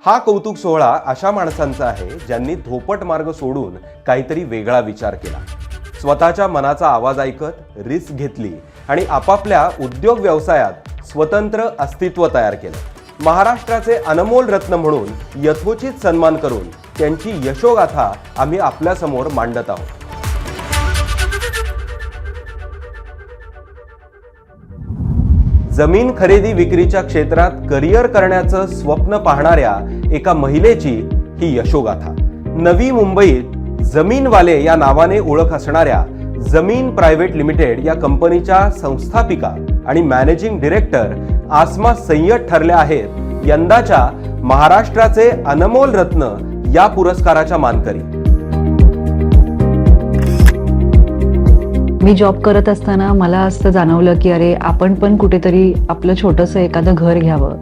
हा कौतुक सोहळा अशा माणसांचा आहे ज्यांनी धोपट मार्ग सोडून काहीतरी वेगळा विचार केला, स्वतःच्या मनाचा आवाज ऐकत रिस्क घेतली आणि आपापल्या उद्योग व्यवसायात स्वतंत्र अस्तित्व तयार केलं। महाराष्ट्राचे अनमोल रत्न म्हणून यथोचित सन्मान करून त्यांची यशोगाथा आम्ही आपल्या समोर मांडत आहोत। जमीन खरेदी विक्रीच्या क्षेत्रात करिअर करण्याचं स्वप्न पाहणाऱ्या एका महिलेची ही यशोगाथा। नवी मुंबईत जमीनवाले या नावाने ओळख असणाऱ्या जमीन प्रायव्हेट लिमिटेड या कंपनीच्या संस्थापिका आणि मॅनेजिंग डायरेक्टर आसमा सय्यद ठरल्या आहेत यंदाच्या महाराष्ट्राचे अनमोल रत्न या पुरस्काराच्या मानकरी। मी जॉब करत असताना मला असं जाणवलं की अरे आपण पण कुठेतरी आपलं छोटंसं एखादं घर घ्यावं,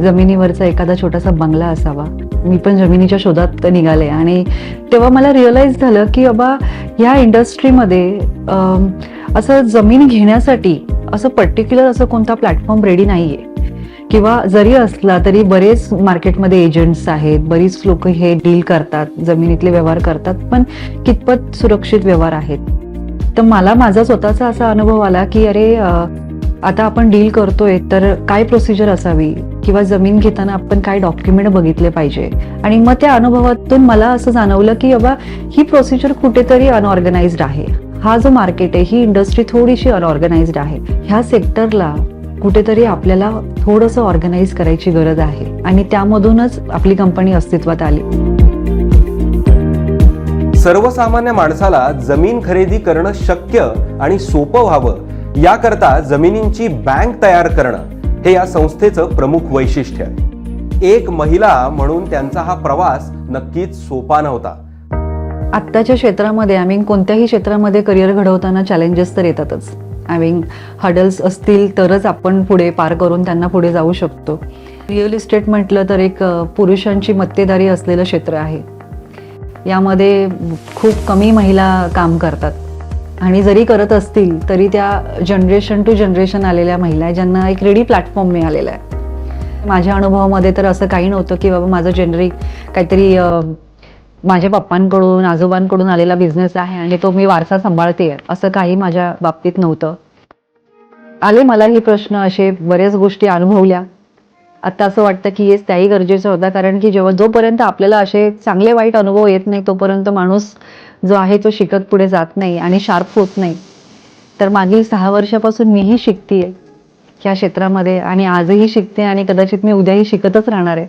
जमिनीवरचा एखादा छोटासा बंगला असावा। मी पण जमिनीच्या शोधात निघाले आणि तेव्हा मला रिअलाइज झालं की बाबा ह्या इंडस्ट्रीमध्ये असं जमीन घेण्यासाठी असं पर्टिक्युलर असं कोणता प्लॅटफॉर्म रेडी नाहीये, किंवा जरी असला तरी बरेच मार्केटमध्ये एजंट्स आहेत, बरीच लोक हे डील करतात, जमिनीतले व्यवहार करतात, पण कितपत सुरक्षित व्यवहार आहेत। तर मला माझा स्वतःचा असा अनुभव आला की अरे आता आपण डील करतोय तर काय प्रोसिजर असावी, किंवा जमीन घेताना आपण काय डॉक्युमेंट बघितले पाहिजे। आणि मग त्या अनुभवातून मला असं जाणवलं की बाबा ही प्रोसिजर कुठेतरी अनऑर्गनाइज्ड आहे। हा जो मार्केट आहे, ही इंडस्ट्री थोडीशी अनऑर्गनाइज्ड आहे। ह्या सेक्टरला कुठेतरी आपल्याला थोडंसं ऑर्गनाइज करायची गरज आहे आणि त्यामधूनच आपली कंपनी अस्तित्वात आली। सर्वसामान्य माणसाला जमीन खरेदी करणं शक्य आणि सोपं व्हावं याकरता जमिनींची बँक तयार करणं हे या संस्थेचं प्रमुख वैशिष्ट्य आहे। एक महिला म्हणून त्यांचा हा प्रवास नक्कीच सोपा नव्हता। आत्ताच्या क्षेत्रामध्ये कोणत्याही क्षेत्रामध्ये करिअर घडवताना चॅलेंजेस तर येतातच। हडल्स असतील तरच आपण पुढे पार करून त्यांना पुढे जाऊ शकतो। रिअल इस्टेट म्हटलं तर एक पुरुषांची मक्तेदारी असलेलं क्षेत्र आहे। यामध्ये खूप कमी महिला काम करतात आणि जरी करत असतील तरी त्या जनरेशन टू जनरेशन आलेल्या महिला ज्यांना एक रेडी प्लॅटफॉर्म मिळालेला आहे। माझ्या अनुभवामध्ये तर असं काही नव्हतं की बाबा माझं जेनरिक काहीतरी माझ्या पप्पांकडून आजोबांकडून आलेला बिझनेस आहे आणि तो मी वारसा सांभाळते, असं काही माझ्या बाबतीत नव्हतं। आले मला हे प्रश्न, असे बऱ्याच गोष्टी अनुभवल्या। आता असं वाटतं की येस त्याही गरजेचं होता, कारण की जोपर्यंत आपल्याला असे चांगले वाईट अनुभव येत नाही तोपर्यंत माणूस जो आहे तो शिकत पुढे जात नाही आणि शार्प होत नाही। तर मागील 6 वर्षापासून मीही शिकतेय या क्षेत्रामध्ये आणि आजही शिकते आणि कदाचित मी उद्याही शिकतच राहणार आहे।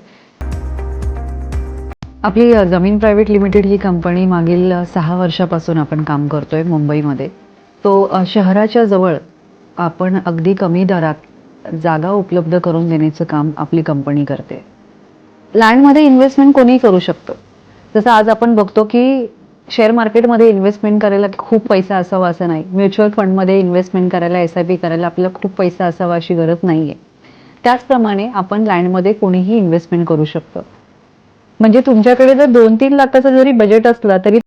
आपली जमीन प्रायव्हेट लिमिटेड ही कंपनी मागील 6 वर्षापासून आपण काम करतोय मुंबईमध्ये। तो शहराच्या जवळ आपण अगदी कमी दरात जागा उपलब्ध करून देण्याचं काम आपली कंपनी करते। लँडमध्ये इन्व्हेस्टमेंट कोणीही करू शकतं। जसं आज आपण बघतो की शेअर मार्केटमध्ये इन्व्हेस्टमेंट करायला खूप पैसा असावा असं नाही, म्युच्युअल फंडमध्ये इन्व्हेस्टमेंट करायला, SIP करायला आपल्याला खूप पैसा असावा अशी गरज नाहीये। त्याचप्रमाणे आपण लँडमध्ये कोणीही इन्व्हेस्टमेंट करू शकतं। म्हणजे तुमच्याकडे जर 2-3 लाखाचं जरी बजेट असला तरी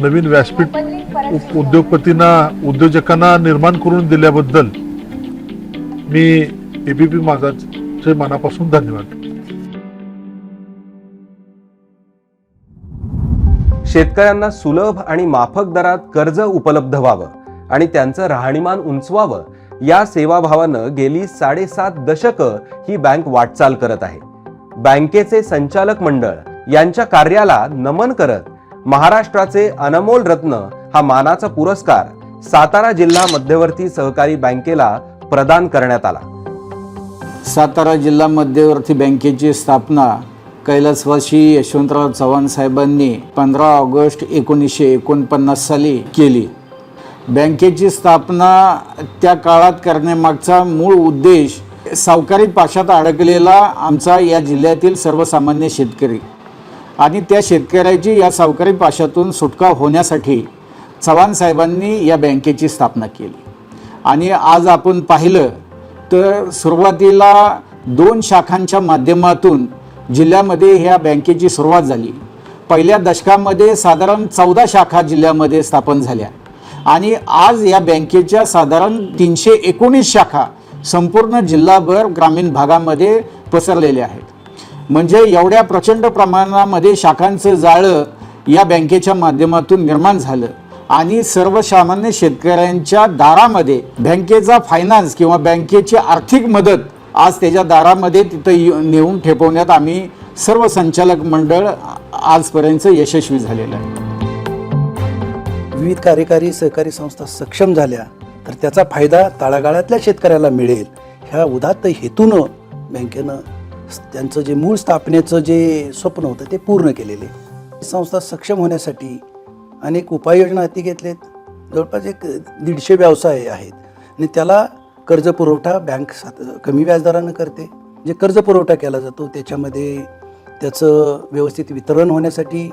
नवीन व्यासपीठ उद्योजकांना निर्माण करून दिल्याबद्दल मी एबीपी माझाचे मनापासून धन्यवाद. शेतकऱ्यांना सुलभ आणि माफक दरात कर्ज उपलब्ध व्हावं आणि त्यांचं राहणीमान उंचवावं या सेवाभावानं गेली 7.5 दशकं ही बँक वाटचाल करत आहे. बँकेचे संचालक मंडळ यांच्या कार्याला नमन करत महाराष्ट्राचे अनमोल रत्न हा मानाचा पुरस्कार सातारा जिल्हा मध्यवर्ती सहकारी बँकेला प्रदान करण्यात आला. सातारा जिल्हा मध्यवर्ती बँकेची स्थापना कैलासवासी यशवंतराव चव्हाण साहेबांनी 15 ऑगस्ट 1949 साली केली. बँकेची स्थापना त्या काळात करण्यामागचा मूळ उद्देश सावकारी पाशात अडकलेला आमचा या जिल्ह्यातील सर्वसामान्य शेतकरी आणि त्या शेतकऱ्याची या सावकारी पाशातून सुटका होण्यासाठी चव्हाण साहेबांनी या बँकेची स्थापना केली. आणि आज आपण पाहिलं तर सुरुवातीला 2 शाखांच्या माध्यमातून जिल्ह्यामध्ये ह्या बँकेची सुरुवात झाली. पहिल्या दशकामध्ये साधारण 14 शाखा जिल्ह्यामध्ये स्थापन झाल्या आणि आज या बँकेच्या साधारण 319 शाखा संपूर्ण जिल्हाभर ग्रामीण भागामध्ये पसरलेल्या आहेत. म्हणजे एवढ्या प्रचंड प्रमाणामध्ये शाखांचं जाळं या बँकेच्या माध्यमातून निर्माण झालं आणि सर्वसामान्य शेतकऱ्यांच्या दारामध्ये बँकेचा फायनान्स किंवा बँकेची आर्थिक मदत आज त्याच्या दारामध्ये तिथं नेऊन ठेपवण्यात आम्ही सर्व संचालक मंडळ आजपर्यंत यशस्वी झालेलं आहे. विविध कार्यकारी सहकारी संस्था सक्षम झाल्या तर त्याचा फायदा तळागाळातल्या शेतकऱ्याला मिळेल ह्या उदात्त हेतूनं बँकेनं त्यांचं जे मूळ स्थापनेचं जे स्वप्न होतं ते पूर्ण केलेले. संस्था सक्षम होण्यासाठी अनेक उपाययोजना हाती घेतलेत. जवळपास 150 व्यवसाय आहेत आणि त्याला कर्ज पुरवठा बँक कमी व्याजदरानं करते. जे कर्ज पुरवठा केला जातो त्याच्यामध्ये त्याचं व्यवस्थित वितरण होण्यासाठी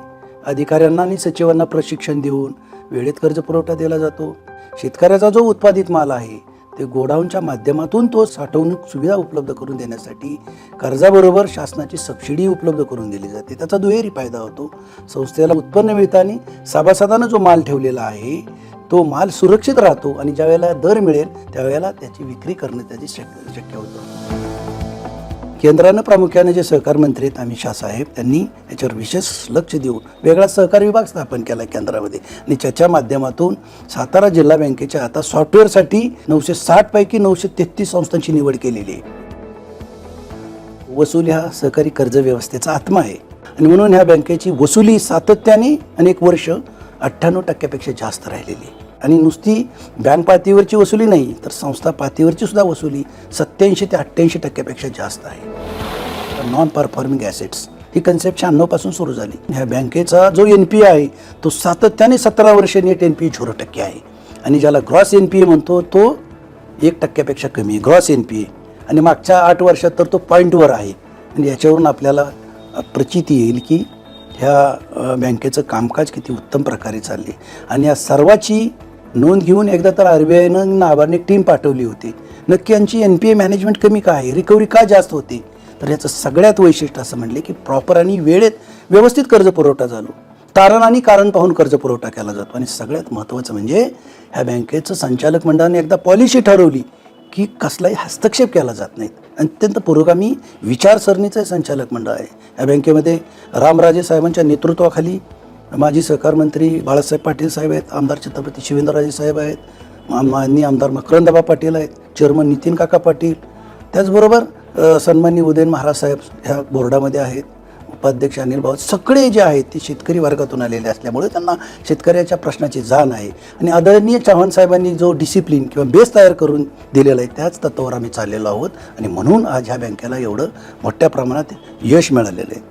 अधिकाऱ्यांना आणि सचिवांना प्रशिक्षण देऊन वेळेत कर्ज पुरवठा दिला जातो. शेतकऱ्याचा जो उत्पादित माल आहे ते गोडाऊनच्या माध्यमातून तो साठवणूक सुविधा उपलब्ध करून देण्यासाठी कर्जाबरोबर शासनाची सबसिडी उपलब्ध करून दिली जाते. त्याचा दुहेरी फायदा होतो. संस्थेला उत्पन्न मिळताना सभासदानं जो माल ठेवलेला आहे तो माल सुरक्षित राहतो आणि ज्या वेळेला दर मिळेल त्यावेळेला त्याची विक्री करणं त्याची शक्य होतं. केंद्रानं प्रामुख्याने जे सहकार मंत्री आहेत अमित शाह साहेब त्यांनी याच्यावर विशेष लक्ष देऊन वेगळा सहकारी विभाग स्थापन केला केंद्रामध्ये आणि त्याच्या माध्यमातून सातारा जिल्हा बँकेच्या आता सॉफ्टवेअरसाठी 960 पैकी 933 संस्थांची निवड केलेली आहे. वसुली हा सहकारी कर्ज व्यवस्थेचा आत्मा आहे आणि म्हणून ह्या बँकेची वसुली सातत्याने अनेक वर्ष 98% जास्त राहिलेली आहे. आणि नुसती बँक पातळीवरची वसुली नाही तर संस्था पातळीवरची सुद्धा वसुली 87 ते 88% जास्त आहे. नॉन परफॉर्मिंग ॲसेट्स ही कन्सेप्ट 96 पासून सुरू झाली. ह्या बँकेचा जो NPA आहे तो सातत्याने 17 वर्ष नेट NPA 0% आहे आणि ज्याला ग्रॉस NPA म्हणतो तो 1% कमी आहे ग्रॉस NPA आणि मागच्या 8 वर्षात तर तो पॉईंटवर आहे. आणि याच्यावरून आपल्याला प्रचिती येईल की ह्या बँकेचं कामकाज किती उत्तम प्रकारे चालले. आणि या सर्वाची नोंद घेऊन एकदा तर RBIनं नाबार्डने टीम पाठवली होती. नक्की यांची NPA मॅनेजमेंट कमी का आहे, रिकव्हरी का जास्त होते, तर याचं सगळ्यात वैशिष्ट्य असं म्हणले की प्रॉपर आणि वेळेत व्यवस्थित कर्ज पुरवठा झालो. तारण आणि कारण पाहून कर्ज पुरवठा केला जातो. आणि सगळ्यात महत्त्वाचं म्हणजे ह्या बँकेचं संचालक मंडळाने एकदा पॉलिसी ठरवली की कसलाही हस्तक्षेप केला जात नाहीत. अत्यंत पुरोगामी विचारसरणीचं संचालक मंडळ आहे. या बँकेमध्ये रामराजे साहेबांच्या नेतृत्वाखाली माजी सहकार मंत्री बाळासाहेब पाटील साहेब आहेत, आमदार छत्रपती शिवेंद्रराजे साहेब आहेत, माननीय आमदार मकरंदबा पाटील आहेत, चेअरमन नितीन काका पाटील, त्याचबरोबर सन्माननीय उदयन महाराज साहेब ह्या बोर्डामध्ये आहेत, उपाध्यक्ष अनिल भाऊ, सगळे जे आहेत ते शेतकरी वर्गातून आलेले असल्यामुळे त्यांना शेतकऱ्याच्या प्रश्नाची जाण आहे. आणि आदरणीय चव्हाण साहेबांनी जो डिसिप्लिन किंवा बेस तयार करून दिलेला आहे त्याच तत्वावर आम्ही चाललेलो आहोत. आणि म्हणून आज ह्या बँकेला एवढं मोठ्या प्रमाणात यश मिळालेलं आहे.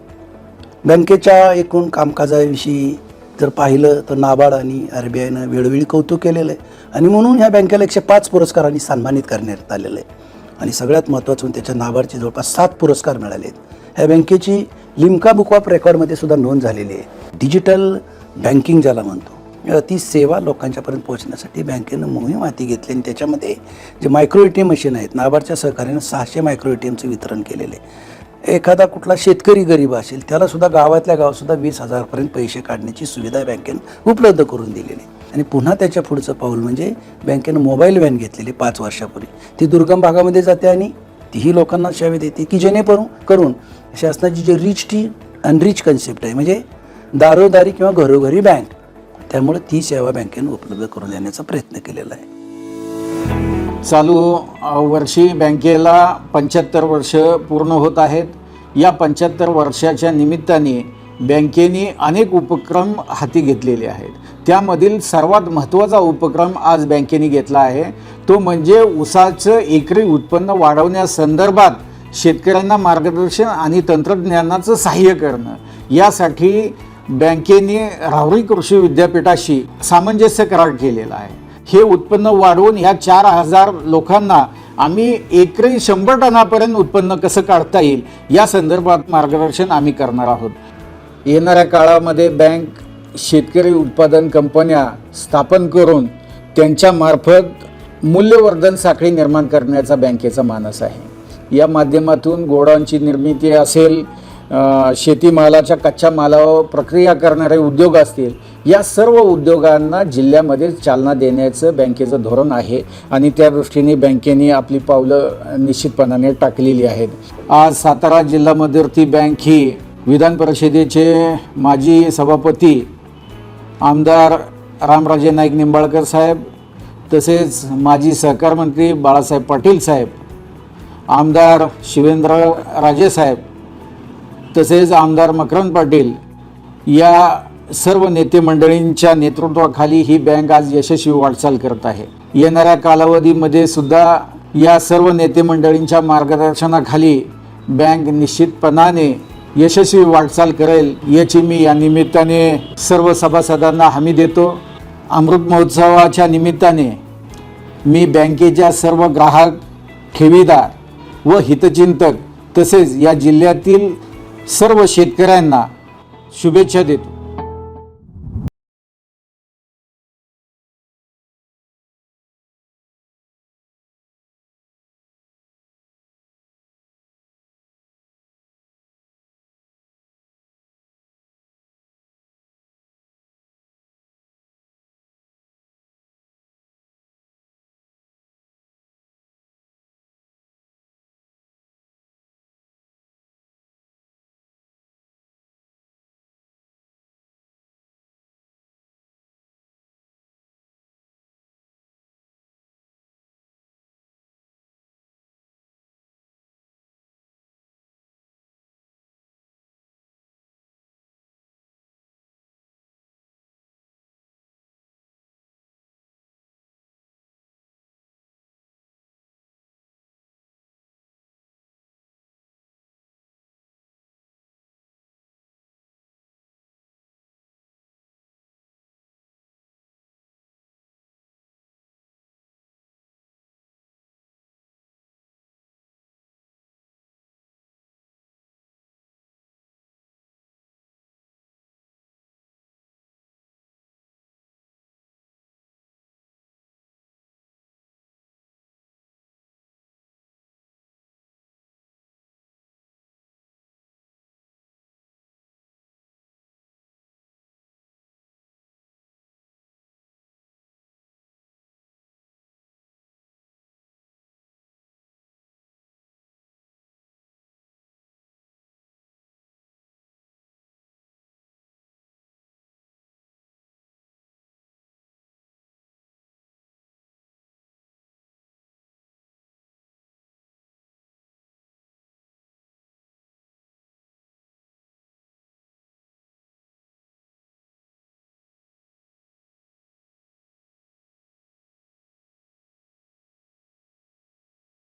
बँकेच्या एकूण कामकाजाविषयी जर पाहिलं तर नाबार्ड आणि RBIनं वेळोवेळी कौतुक केलेलं आहे. आणि म्हणून ह्या बँकेला 105 पुरस्कारांनी सन्मानित करण्यात आलेलं आहे. आणि सगळ्यात महत्त्वाचं म्हणजे त्याच्या नाबार्डचे जवळपास 7 पुरस्कार मिळाले आहेत. ह्या बँकेची लिम्का बुक ऑफ रेकॉर्डमध्ये सुद्धा नोंद झालेली आहे. डिजिटल बँकिंग ज्याला म्हणतो ती सेवा लोकांच्यापर्यंत पोहोचण्यासाठी बँकेनं मोहीम हाती घेतली. आणि त्याच्यामध्ये जे मायक्रो ATM मशीन आहेत नाबार्डच्या सहकार्यानं 600 मायक्रो ATMचं वितरण केलेलं आहे. एखादा कुठला शेतकरी गरीब असेल त्याला सुद्धा गावातल्या गावात 20,000 पैसे काढण्याची सुविधा बँकेनं उपलब्ध करून दिलेली. आणि पुन्हा त्याच्या पुढचं पाऊल म्हणजे बँकेनं मोबाईल व्हॅन घेतलेली 5 वर्षापूर्वी. ती दुर्गम भागामध्ये जाते आणि तीही लोकांना सेवा देते की जेणेकरून शासनाची जी रिच टी अनरिच कन्सेप्ट आहे म्हणजे दारोदारी किंवा घरोघरी बँक, त्यामुळे ती सेवा बँकेनं उपलब्ध करून देण्याचा प्रयत्न केलेला आहे. चालू वर्षी बँकेला 75 वर्ष पूर्ण होत आहेत. या 75 वर्षाच्या निमित्ताने बँकेने अनेक उपक्रम हाती घेतलेले आहेत. त्यामधील सर्वात महत्त्वाचा उपक्रम आज बँकेने घेतला आहे तो म्हणजे ऊसाचं एकरी उत्पन्न वाढवण्यासंदर्भात शेतकऱ्यांना मार्गदर्शन आणि तंत्रज्ञानाचं सहाय्य करणं. यासाठी बँकेने राहुरी कृषी विद्यापीठाशी सामंजस्य करार केलेला आहे. हे उत्पन्न वाढवून ह्या 4,000 लोकांना आम्ही एकरी 100 टनापर्यंत उत्पन्न कसं काढता येईल या संदर्भात मार्गदर्शन आम्ही करणार आहोत. येणाऱ्या काळामध्ये बँक शेतकरी उत्पादन कंपन्या स्थापन करून त्यांच्यामार्फत मूल्यवर्धन साखळी निर्माण करण्याचा बँकेचा मानस आहे. या माध्यमातून गोडाऊनची निर्मिती असेल, शेतीमालाच्या कच्च्या मालावर प्रक्रिया करणारे उद्योग असतील, या सर्व उद्योगांना जिल्ह्यामध्ये चालना देण्याचं बँकेचं धोरण आहे आणि त्या दृष्टीने बँकेने आपली पावलं निश्चितपणाने टाकलेली आहेत. आज सातारा जिल्हा मध्यवर्ती बँक ही विधान परिषदेचे माजी सभापती आमदार रामराजे नाईक निंबाळकर साहेब, तसेच माजी सहकार मंत्री बाळासाहेब पाटील साहेब, आमदार शिवेंद्र राजे साहेब, तसेच आमदार मकरंद पाटील या सर्व नेते मंडळींच्या नेतृत्वाखाली ही बँक आज यशस्वी वाटचाल करत आहे. येणाऱ्या कालावधीमध्ये सुद्धा या सर्व नेते मंडळींच्या मार्गदर्शनाखाली बँक निश्चितपणाने यशस्वी वाटचाल करेल याची मी या निमित्ताने सर्व सभासदांना हमी देतो. अमृत महोत्सवाच्या निमित्ताने मी बँकेच्या सर्व ग्राहक, ठेवीदार व हितचिंतक तसेच या जिल्ह्यातील सर्व शेतकऱ्यांना शुभेच्छा देतो.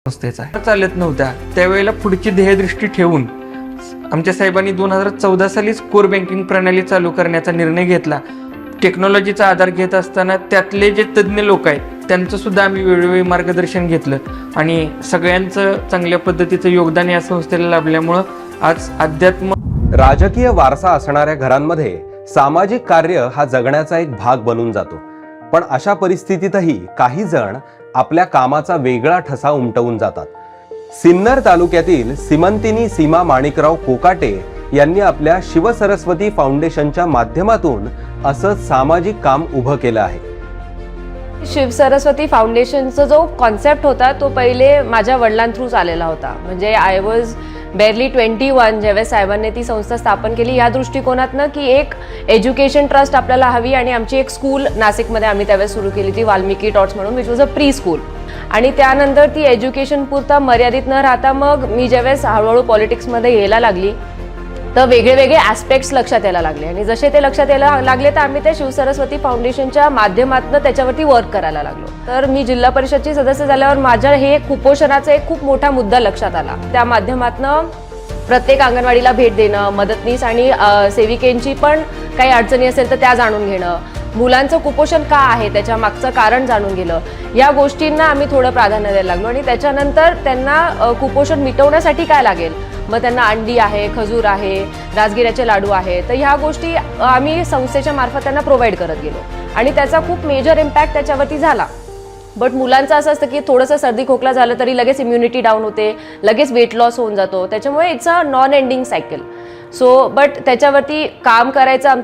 संस्थेचा चालत नव्हत्या त्यावेळेला पुढची ध्येयदृष्टी ठेवून आमच्या साहेबांनी 2014 सालीच कोर बँकिंग प्रणाली चालू करण्याचा निर्णय घेतला. टेक्नॉलॉजीचा आधार घेत असताना त्यातले जे तज्ज्ञ लोक आहेत त्यांचं सुद्धा आम्ही वेळोवेळी मार्गदर्शन घेतलं आणि सगळ्यांचं चांगल्या पद्धतीचं योगदान या संस्थेला लाभल्यामुळं आज अध्यात्म राजकीय वारसा असणाऱ्या घरांमध्ये सामाजिक कार्य हा जगण्याचा एक भाग बनून जातो. पण अशा परिस्थितीतही काही जण आपल्या कामाचा वेगळा ठसा उमटवून जातात. सिन्नर तालुक्यातील सीमंतिनी सीमा माणिकराव कोकाटे यांनी आपल्या शिवसरस्वती फाउंडेशनच्या माध्यमातून असं सामाजिक काम उभं केलं आहे. शिवसरस्वती फाउंडेशनचा जो कॉन्सेप्ट होता तो पहिले माझ्या वडिलांथ्रूच आलेला होता. म्हणजे आय वॉज बेअरली 21 ज्यावेळेस साहेबांनी ती संस्था स्थापन केली या दृष्टिकोनातनं की एक एज्युकेशन ट्रस्ट आपल्याला हवी. आणि आमची एक स्कूल नाशिकमध्ये आम्ही त्यावेळेस सुरू केली ती वाल्मिकी टॉट्स म्हणून, which was a pre school. आणि त्यानंतर ती एज्युकेशन पुरता मर्यादित न राहता मग मी ज्यावेळेस हळूहळू पॉलिटिक्समध्ये यायला लागली तर वेगळे वेगळे ॲस्पेक्ट्स लक्षात यायला लागले. आणि जसे ते लक्षात यायला लागले तर आम्ही त्या शिवसरस्वती फाउंडेशनच्या माध्यमातून त्याच्यावरती वर्क करायला लागलो. तर मी जिल्हा परिषदची सदस्य झाल्यावर माझ्या हे कुपोषणाचा एक खूप मोठा मुद्दा लक्षात आला. त्या माध्यमातून प्रत्येक अंगणवाडीला भेट देणं, मदतनीस आणि सेविकेंची पण काही अडचणी असेल तर त्या जाणून घेणं, मुलांचं कुपोषण का आहे त्याच्या मागचं कारण जाणून गेलं, या गोष्टींना आम्ही थोडं प्राधान्य द्यायला लागलो. आणि त्याच्यानंतर त्यांना कुपोषण मिटवण्यासाठी काय लागेल, मग त्यांना अंडी आहे, खजूर आहे, राजगिऱ्याचे लाडू आहे, तर ह्या गोष्टी आम्ही संस्थेच्या मार्फत त्यांना प्रोव्हाइड करत गेलो. आणि त्याचा खूप मेजर इम्पॅक्ट त्याच्यावरती झाला. बट मुलांचं असं असतं की थोडंसं सर्दी खोकला झालं तरी लगेच इम्युनिटी डाऊन होते, लगेच वेट लॉस होऊन जातो. त्याच्यामुळे it's a non ending cycle. So but त्याच्यावरती काम करायचं आमचं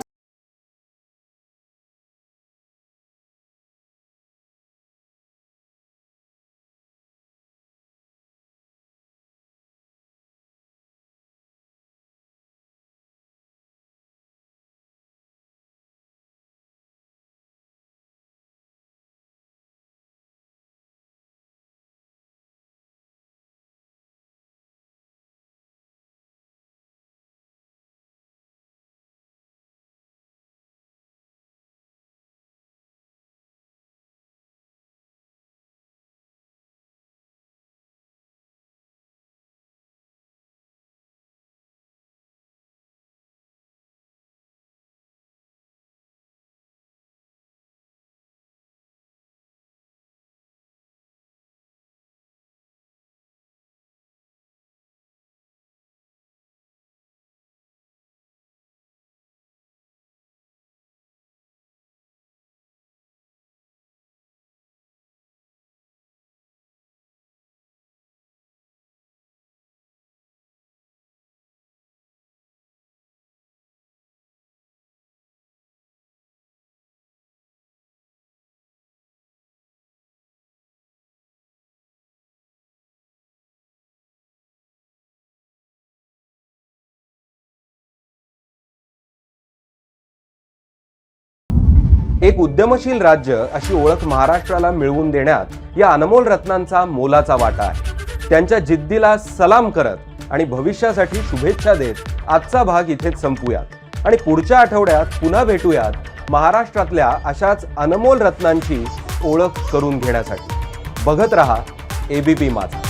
एक उद्यमशील राज्य अशी ओळख महाराष्ट्राला मिळवून देण्यात या अनमोल रत्नांचा मोलाचा वाटा आहे. त्यांच्या जिद्दीला सलाम करत आणि भविष्यासाठी शुभेच्छा देत आजचा भाग इथेच संपूयात आणि पुढच्या आठवड्यात पुन्हा भेटूयात महाराष्ट्रातल्या अशाच अनमोल रत्नांची ओळख करून घेण्यासाठी. बघत रहा एबीपी माझा.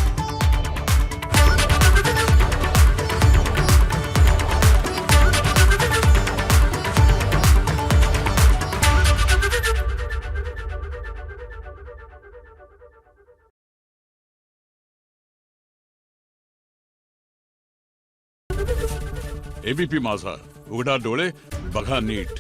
एबीपी माझा, उघडा डोळे बघा नीट.